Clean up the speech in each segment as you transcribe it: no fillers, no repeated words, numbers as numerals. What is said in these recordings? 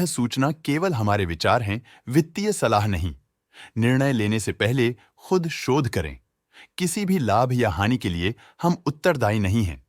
सूचना केवल हमारे विचार हैं, वित्तीय सलाह नहीं। निर्णय लेने से पहले खुद शोध करें। किसी भी लाभ या हानि के लिए हम उत्तरदायी नहीं हैं।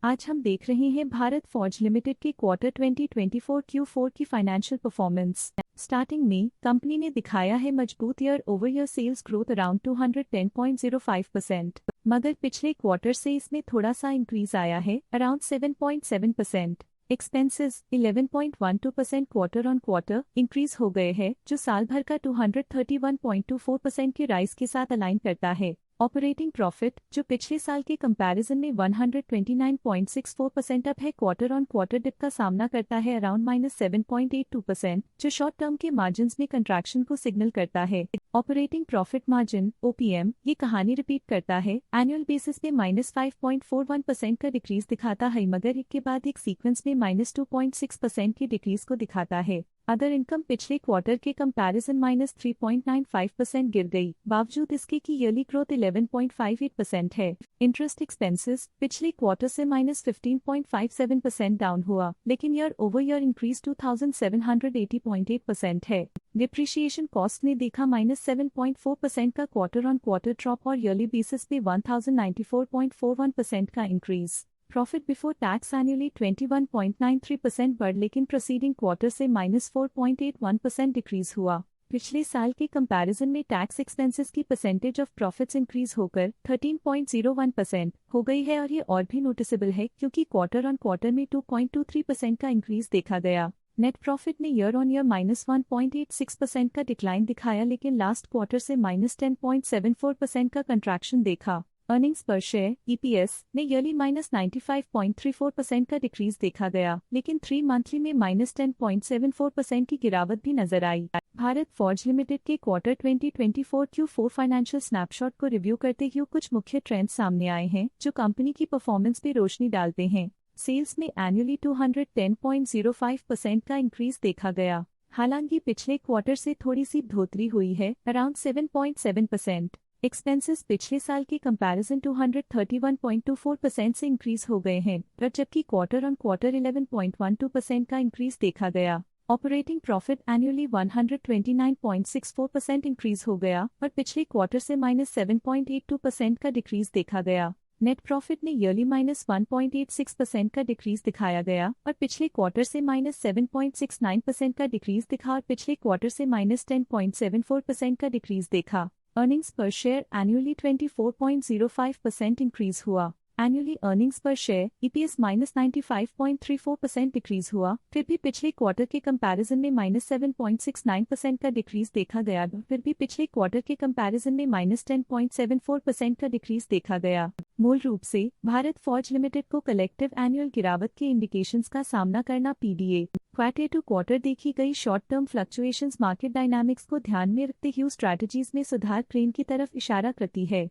आज हम देख रहे हैं भारत फॉर्ज लिमिटेड के क्वार्टर 2024 Q4 की फाइनेंशियल परफॉर्मेंस। स्टार्टिंग में कंपनी ने दिखाया है मजबूत year over year sales growth around 210.05%, मगर पिछले क्वार्टर से इसमें थोड़ा सा इंक्रीज आया है around 7.7%। Expenses 11.12% quarter on quarter increase हो गए हैं, जो साल भर का 231.24% के राइज के साथ अलाइन करता है। ऑपरेटिंग प्रॉफिट, जो पिछले साल के कंपैरिजन में 129.64% अप है, क्वार्टर ऑन क्वार्टर डिप का सामना करता है अराउंड -7.82%, जो शॉर्ट टर्म के मार्जिन में कंट्रैक्शन को सिग्नल करता है। ऑपरेटिंग प्रॉफिट मार्जिन OPM ये कहानी रिपीट करता है, एनुअल बेसिस पे -5.41% का डिक्रीज दिखाता है, मगर एक के बाद एक सीक्वेंस में -2.6% की डिक्रीज को दिखाता है। अदर इनकम पिछले क्वार्टर के कंपैरिजन -3.95% गिर गई, बावजूद इसके कि ईयरली ग्रोथ 11.58% है। इंटरेस्ट एक्सपेंसेस पिछले क्वार्टर से -15.57% डाउन हुआ, लेकिन ईयर ओवर ईयर इंक्रीज 2780.8% है। डिप्रिशिएशन कॉस्ट ने देखा -7.4% का क्वार्टर ऑन क्वार्टर ड्रॉप और ईयरली बेसिस पे 1094.41% का increase. Profit before tax annually 21.93% बढ़, लेकिन प्रोसीडिंग क्वार्टर से -4.81% डिक्रीज हुआ। पिछले साल के कंपैरिजन में टैक्स एक्सपेंसेस की परसेंटेज ऑफ प्रॉफिट्स इंक्रीज होकर 13.01% हो गई है, और ये और भी नोटिसेबल है क्योंकि क्वार्टर ऑन क्वार्टर में 2.23% का इंक्रीज देखा गया। नेट प्रॉफिट ने ईयर ऑन ईयर -1.86% का डिक्लाइन दिखाया, लेकिन लास्ट क्वार्टर से -10.74% का कंट्रैक्शन देखा। अर्निंग्स पर शेयर EPS ने ईयरली -95.34% का डिक्रीज देखा गया, लेकिन 3 मंथली में -10.74% की गिरावट भी नजर आई। भारत फॉर्ज लिमिटेड के क्वार्टर 2024 Q4 फाइनेंशियल स्नैपशॉट को रिव्यू करते हुए कुछ मुख्य ट्रेंड्स सामने आए हैं, जो कंपनी की परफॉर्मेंस पे रोशनी डालते हैं। सेल्स में एनुअली 210.05% का इंक्रीज देखा गया, हालांकि पिछले क्वार्टर से थोड़ी सी बढ़ोतरी हुई है अराउंड 7.7%। एक्सपेंसेस पिछले साल के कंपैरिजन 231.24% से इंक्रीज हो गए हैं, जबकि क्वार्टर ऑन क्वार्टर 11.12% का इंक्रीज देखा गया। ऑपरेटिंग प्रॉफिट एनुअली 129.64% इंक्रीज हो गया और पिछले क्वार्टर से -7.82% का डिक्रीज देखा गया। नेट प्रॉफिट ने ईयरली -1.86% का डिक्रीज दिखाया गया और पिछले क्वार्टर से -7.69% का डिक्रीज दिखा और पिछले क्वार्टर से -10.74% का डिक्रीज देखा। अर्निंग्स पर शेयर एनुअली 24.05% इंक्रीज हुआ। एनुअली अर्निंग्स पर शेयर EPS -95.34% डिक्रीज हुआ, फिर भी पिछले क्वार्टर के कंपैरिजन में -7.69% का डिक्रीज देखा गया, फिर भी पिछले क्वार्टर के कंपैरिजन में -10.74% का डिक्रीज देखा गया। मूल रूप से भारत फॉर्ज लिमिटेड को कलेक्टिव एनुअल गिरावट के इंडिकेशंस का सामना करना PDA क्वार्टर टू क्वार्टर देखी गई short term fluctuations market dynamics को ध्यान में रखते हुए स्ट्रैटेजीज में सुधार ट्रेंड की तरफ इशारा करती है।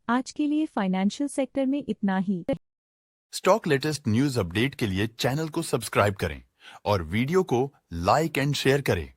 आज के लिए फाइनेंशियल सेक्टर में इतना ही। स्टॉक लेटेस्ट न्यूज अपडेट के लिए चैनल को सब्सक्राइब करें और वीडियो को लाइक एंड शेयर करें।